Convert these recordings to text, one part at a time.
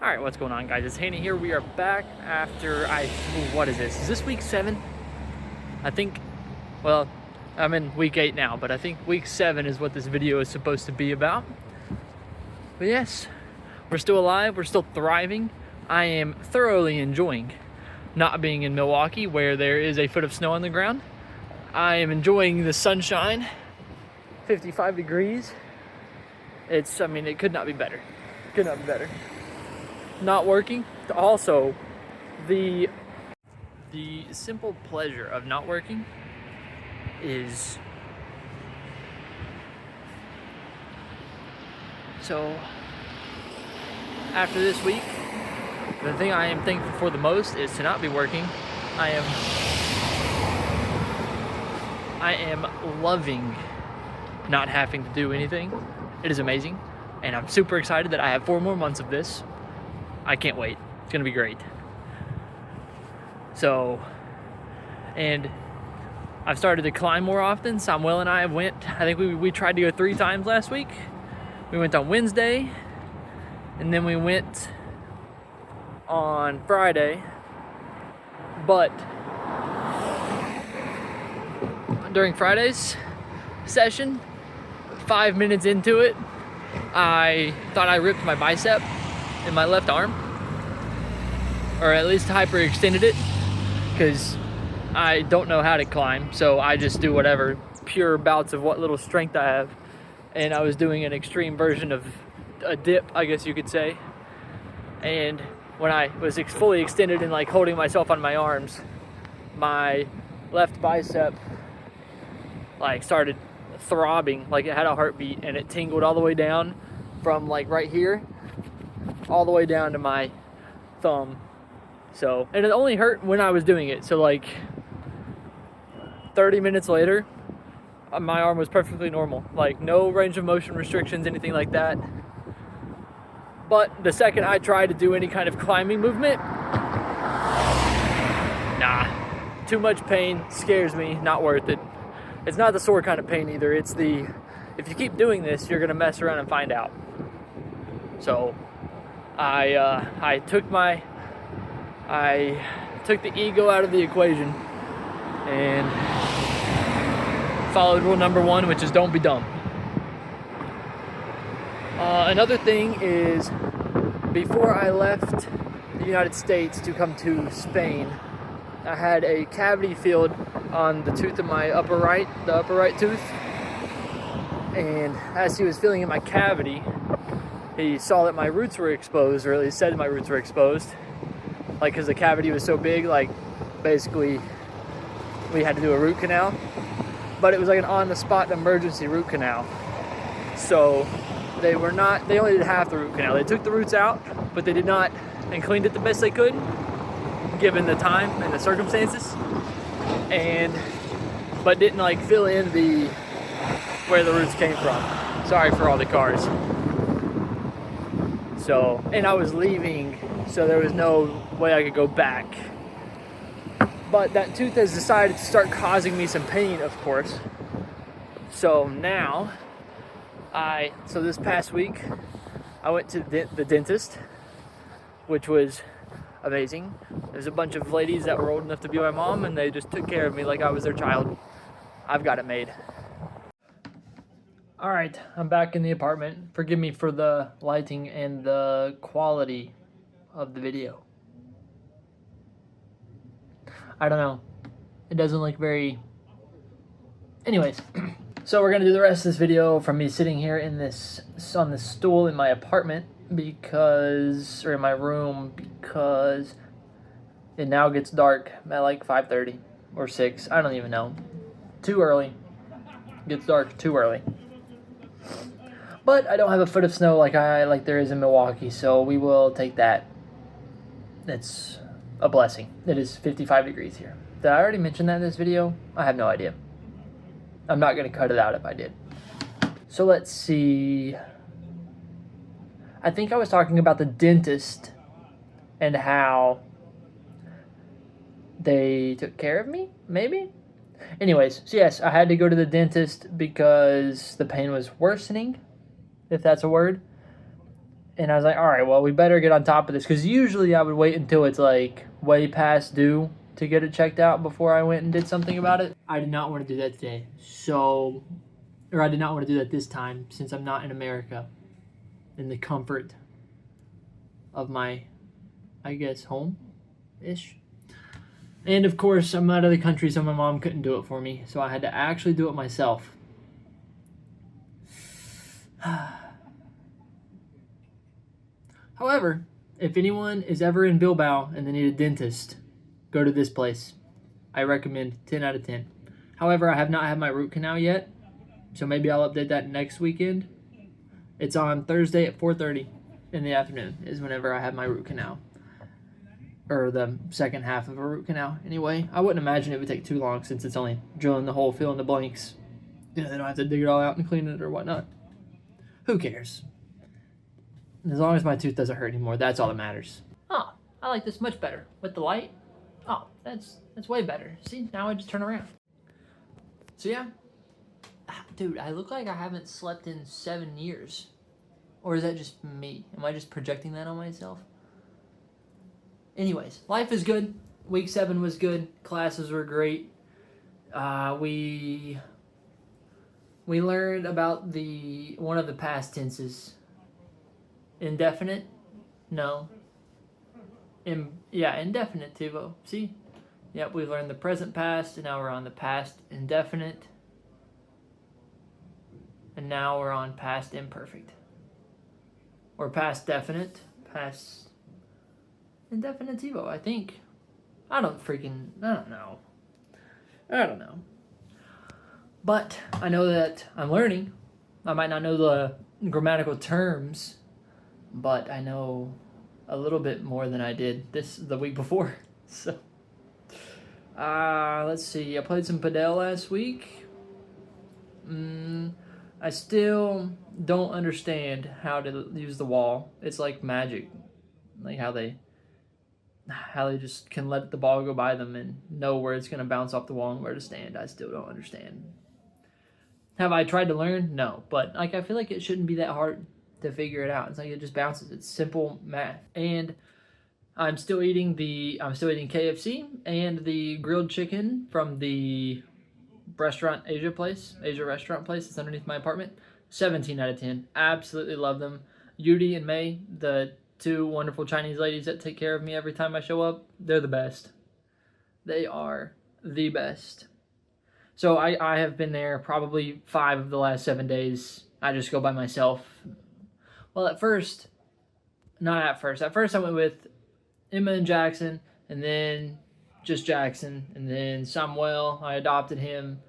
Alright, what's going on, guys? It's Haney here. We are back after what is this? Is this week 7? I think, well, I'm in week 8 now, but I think week 7 is what this video is supposed to be about. But yes, we're still alive, we're still thriving. I am thoroughly enjoying not being in Milwaukee where there is a foot of snow on the ground. I am enjoying the sunshine, 55 degrees. It could not be better. Could not be better. Not working. Also, the simple pleasure of not working is so. After this week, the thing I am thankful for the most is to not be working. I am loving not having to do anything. It is amazing, and I'm super excited that I have 4 more months of this. I can't wait. It's gonna be great. So, and I've started to climb more often. Samuel and I went, I think we tried to go 3 times last week. We went on Wednesday, and then we went on Friday. But during Friday's session, 5 minutes into it, I thought I ripped my bicep in my left arm, or at least hyperextended it, because I don't know how to climb, so I just do whatever, pure bouts of what little strength I have. And I was doing an extreme version of a dip, I guess you could say. And when I was fully extended and like holding myself on my arms, my left bicep like started throbbing, like it had a heartbeat, and it tingled all the way down from like right here all the way down to my thumb. So, and it only hurt when I was doing it. So like 30 minutes later, my arm was perfectly normal, like no range of motion restrictions, anything like that. But the second I tried to do any kind of climbing movement, nah, too much pain, scares me, not worth it. It's not the sore kind of pain either. It's the, if you keep doing this, you're gonna mess around and find out. So I took the ego out of the equation and followed rule number 1, which is don't be dumb. Another thing is, before I left the United States to come to Spain, I had a cavity filled on the tooth of my the upper right tooth. And as he was filling in my cavity, he saw that my roots were exposed, or at least said my roots were exposed. Like, because the cavity was so big, like, basically, we had to do a root canal. But it was like an on-the-spot emergency root canal. So, they only did half the root canal. They took the roots out, but they did not, and cleaned it the best they could, given the time and the circumstances. But didn't, like, fill in where the roots came from. Sorry for all the cars. So, and I was leaving, so there was no way I could go back. But that tooth has decided to start causing me some pain, of course. So now, so this past week, I went to the dentist, which was amazing. There's a bunch of ladies that were old enough to be my mom, and they just took care of me like I was their child. I've got it made. All right, I'm back in the apartment. Forgive me for the lighting and the quality of the video. I don't know. It doesn't look very... Anyways, so we're gonna do the rest of this video from me sitting here on this stool in my apartment or in my room, because it now gets dark at like 5:30 or 6. I don't even know. Too early. It gets dark too early. But I don't have a foot of snow like there is in Milwaukee, so we will take that. It's a blessing. It is 55 degrees here. Did I already mention that in this video? I have no idea. I'm not going to cut it out if I did. So let's see. I think I was talking about the dentist and how they took care of me, maybe? Anyways, so yes, I had to go to the dentist because the pain was worsening, if that's a word. And I was like, all right, well, we better get on top of this. Because usually I would wait until it's like way past due to get it checked out before I went and did something about it. I did not want to do that today. Or I did not want to do that this time since I'm not in America. In the comfort of my, I guess, home-ish. And of course, I'm out of the country, so my mom couldn't do it for me. So I had to actually do it myself. However, if anyone is ever in Bilbao and they need a dentist, go to this place. I recommend 10 out of 10. However, I have not had my root canal yet, so maybe I'll update that next weekend. It's on Thursday at 4:30 in the afternoon is whenever I have my root canal. Or the second half of a root canal. Anyway, I wouldn't imagine it would take too long since it's only drilling the hole, filling the blanks. You know, they don't have to dig it all out and clean it or whatnot. Who cares? As long as my tooth doesn't hurt anymore, that's all that matters. Oh, I like this much better. With the light? Oh, that's way better. See, now I just turn around. So yeah. Dude, I look like I haven't slept in 7 years. Or is that just me? Am I just projecting that on myself? Anyways, life is good. Week 7 was good. Classes were great. We learned about one of the past tenses. Indefinite? No. Indefinite too. See? Yep, we learned the present past, and now we're on the past indefinite. And now we're on past imperfect. Or past definite. Past indefinitivo, I think. I don't know. But I know that I'm learning. I might not know the grammatical terms, but I know a little bit more than I did the week before. So, let's see. I played some padel last week. I still don't understand how to use the wall. It's like magic, like how they just can let the ball go by them and know where it's gonna bounce off the wall and where to stand. I still don't understand. Have I tried to learn? No, but like I feel like it shouldn't be that hard to figure it out. It's like it just bounces. It's simple math. And I'm still eating KFC and the grilled chicken from the Asia restaurant place that's underneath my apartment. 17 out of 10. Absolutely love them. Yudi and May, the 2 wonderful Chinese ladies that take care of me every time I show up, they're the best. They are the best. So I have been there probably 5 of the last 7 days. I just go by myself. Well, at first I went with Emma and Jackson, and then just Jackson, and then Samuel, I adopted him,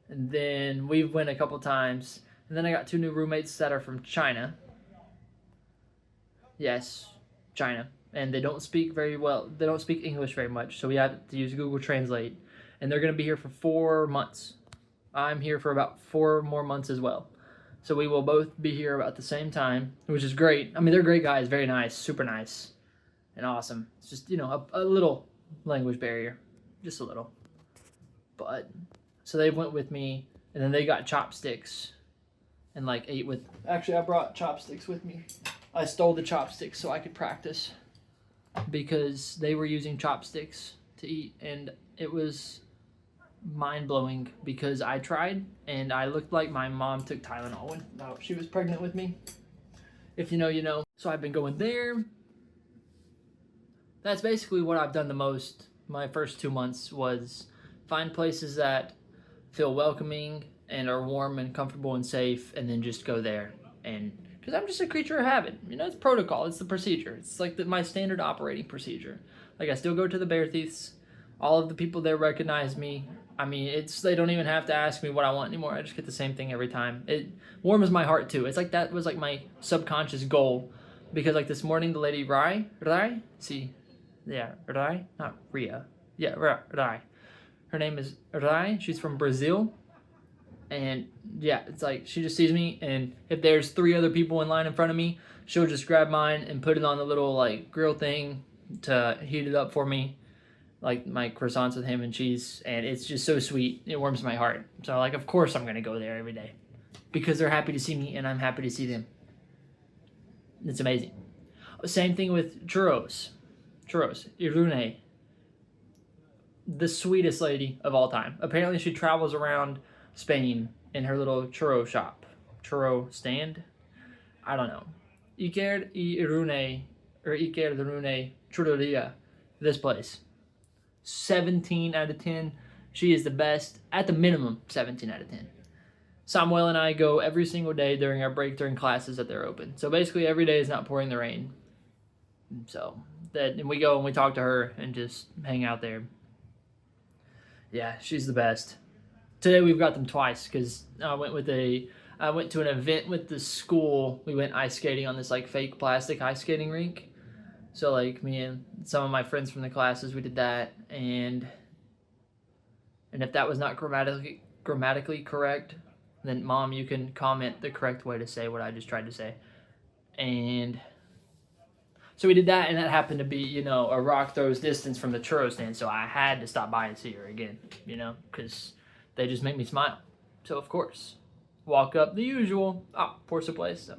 and then we've went a couple times, and then I got 2 new roommates that are from China. Yes, China. And they don't speak very well. They don't speak English very much, so we have to use Google Translate. And they're going to be here for 4 months. I'm here for about 4 more months as well. So we will both be here about the same time, which is great. I mean, they're great guys, very nice, super nice, and awesome. It's just, a little language barrier, just a little. But, so they went with me, and then they got chopsticks, and ate with, actually I brought chopsticks with me. I stole the chopsticks so I could practice, because they were using chopsticks to eat, and it was mind-blowing because I tried and I looked like my mom took Tylenol when she was pregnant with me. If you know, you know. So I've been going there. That's basically what I've done the most my first 2 months, was find places that feel welcoming and are warm and comfortable and safe, and then just go there. And because I'm just a creature of habit, it's protocol, it's the procedure, it's like my standard operating procedure. Like, I still go to the Bear Thieves. All of the people there recognize me. I mean, they don't even have to ask me what I want anymore. I just get the same thing every time. It warms my heart too. It's like that was like my subconscious goal, because this morning the lady Rai, not Ria. Yeah, Rai. Her name is Rai. She's from Brazil. And yeah, it's like she just sees me, and if there's 3 other people in line in front of me, she'll just grab mine and put it on the little grill thing to heat it up for me. Like my croissants with ham and cheese, and it's just so sweet. It warms my heart. So of course I'm gonna go there every day, because they're happy to see me and I'm happy to see them. It's amazing. Same thing with churros. Churros. Irune. The sweetest lady of all time. Apparently she travels around Spain in her little churro shop. Churro stand? I don't know. Iker y Irune, or Iker de Rune Churreria. This place. 17 out of 10. She is the best. At the minimum, 17 out of 10. Samuel and I go every single day during our break during classes that they're open. So basically every day is not pouring the rain. So and we go and we talk to her and just hang out there. Yeah, she's the best. Today we've got them twice because I went to an event with the school. We went ice skating on this like fake plastic ice skating rink. So like me and some of my friends from the classes, we did that, and if that was not grammatically correct, then Mom, you can comment the correct way to say what I just tried to say. And so we did that, and that happened to be, a rock throw's distance from the churro stand. So I had to stop by and see her again, because they just make me smile. So of course, walk up the usual, pour some place. So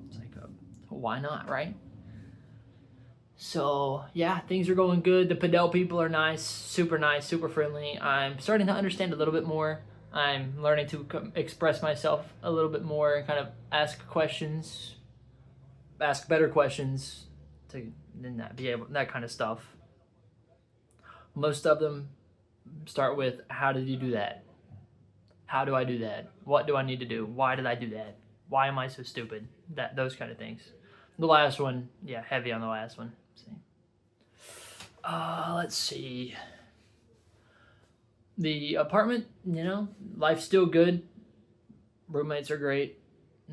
it's like, why not, right? So yeah, things are going good. The Padel people are nice, super friendly. I'm starting to understand a little bit more. I'm learning to express myself a little bit more, kind of ask better questions to then that kind of stuff. Most of them start with, how did you do that? How do I do that? What do I need to do? Why did I do that? Why am I so stupid? Those kind of things. The last one, yeah, heavy on the last one. Let's see. The apartment, life's still good. Roommates are great.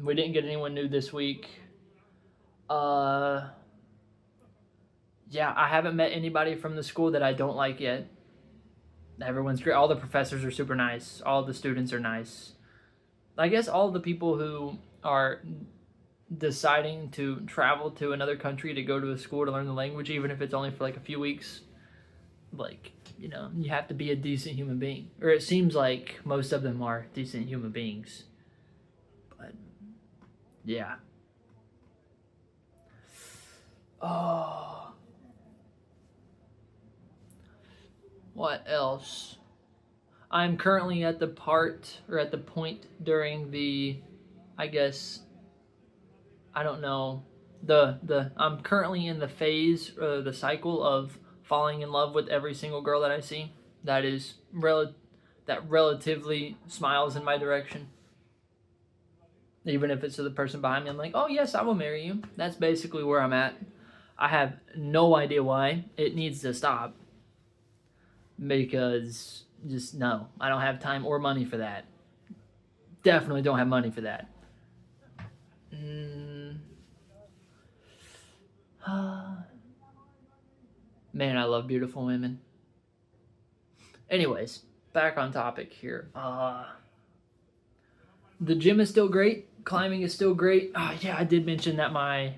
We didn't get anyone new this week. Yeah, I haven't met anybody from the school that I don't like yet. Everyone's great. All the professors are super nice. All the students are nice. I guess all the people who are deciding to travel to another country to go to a school to learn the language, even if it's only for like a few weeks, you have to be a decent human being. Or it seems like most of them are decent human beings. But, yeah. Oh. What else? I'm currently at the point during the, I'm currently in the phase, the cycle of falling in love with every single girl that I see that is that relatively smiles in my direction. Even if it's to the person behind me, I'm like, oh yes, I will marry you. That's basically where I'm at. I have no idea why. It needs to stop. Because just no, I don't have time or money for that. Definitely don't have money for that. Man, I love beautiful women. Anyways, back on topic here. The gym is still great. Climbing is still great. Yeah, I did mention that my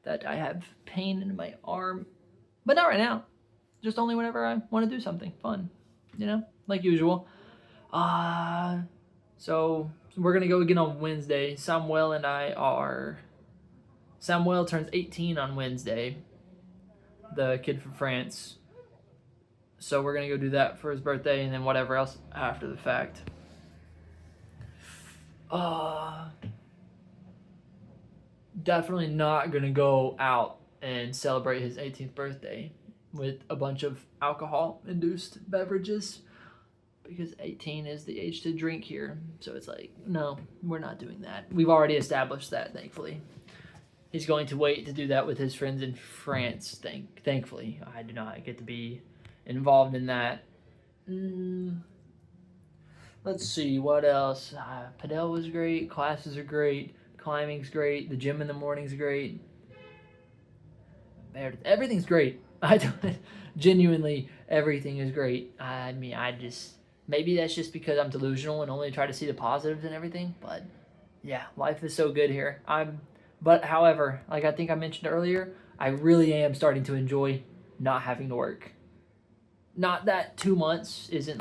that I have pain in my arm. But not right now. Just only whenever I want to do something fun. Like usual. So we're going to go again on Wednesday. Samuel turns 18 on Wednesday. The kid from France. So we're going to go do that for his birthday and then whatever else after the fact. Definitely not going to go out and celebrate his 18th birthday with a bunch of alcohol-induced beverages, because 18 is the age to drink here. So it's like, no, we're not doing that. We've already established that, thankfully. He's going to wait to do that with his friends in France. Thankfully, I do not get to be involved in that. Let's see, what else? Padel was great. Classes are great. Climbing's great. The gym in the morning's great. Everything's great. Genuinely, everything is great. I mean, maybe that's just because I'm delusional and only try to see the positives and everything, but yeah, life is so good here. But however, like I think I mentioned earlier, I really am starting to enjoy not having to work. Not that 2 months isn't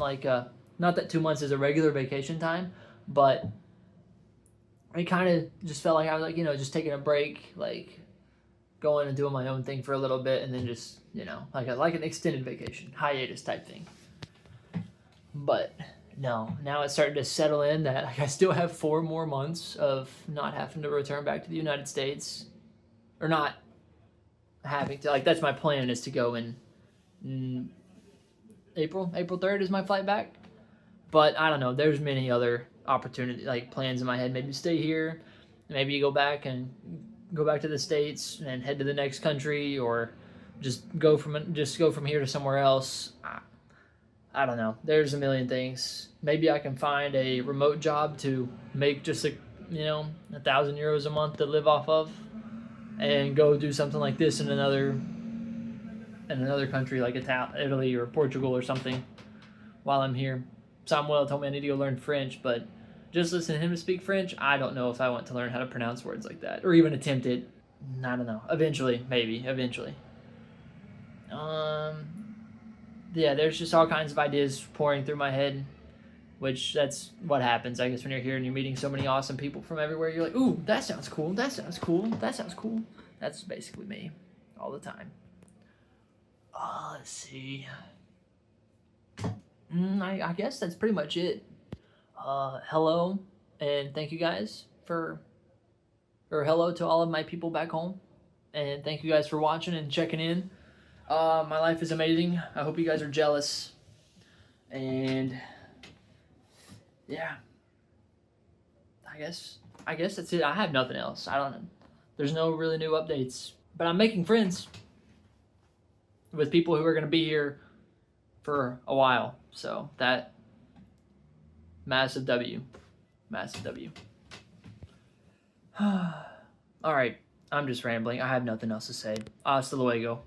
not that 2 months is a regular vacation time, but I kind of just felt like I was like, just taking a break, like going and doing my own thing for a little bit, and then just, like an extended vacation, hiatus type thing. But no, now it's starting to settle in that like, I still have 4 more months of not having to return back to the United States, or not having to. Like, that's my plan, is to go in April 3rd is my flight back. But I don't know. There's many other plans in my head. Maybe stay here, maybe you go back to the States and head to the next country, or just go from here to somewhere else. I don't know. There's a million things. Maybe I can find a remote job to make just €1,000 a month to live off of, and go do something like this in another country like Italy or Portugal or something while I'm here. Samuel told me I need to go learn French, but just listening to him speak French, I don't know if I want to learn how to pronounce words like that, or even attempt it. I don't know. Eventually. Yeah, there's just all kinds of ideas pouring through my head, which that's what happens, I guess, when you're here and you're meeting so many awesome people from everywhere. You're like, ooh, that sounds cool. That's basically me all the time. Let's see. I guess that's pretty much it. Hello, and thank you guys or hello to all of my people back home, and thank you guys for watching and checking in. My life is amazing. I hope you guys are jealous, and yeah, I guess that's it. I have nothing else. I don't know. There's no really new updates, but I'm making friends with people who are going to be here for a while. So that, massive W. All right, I'm just rambling. I have nothing else to say. Hasta luego.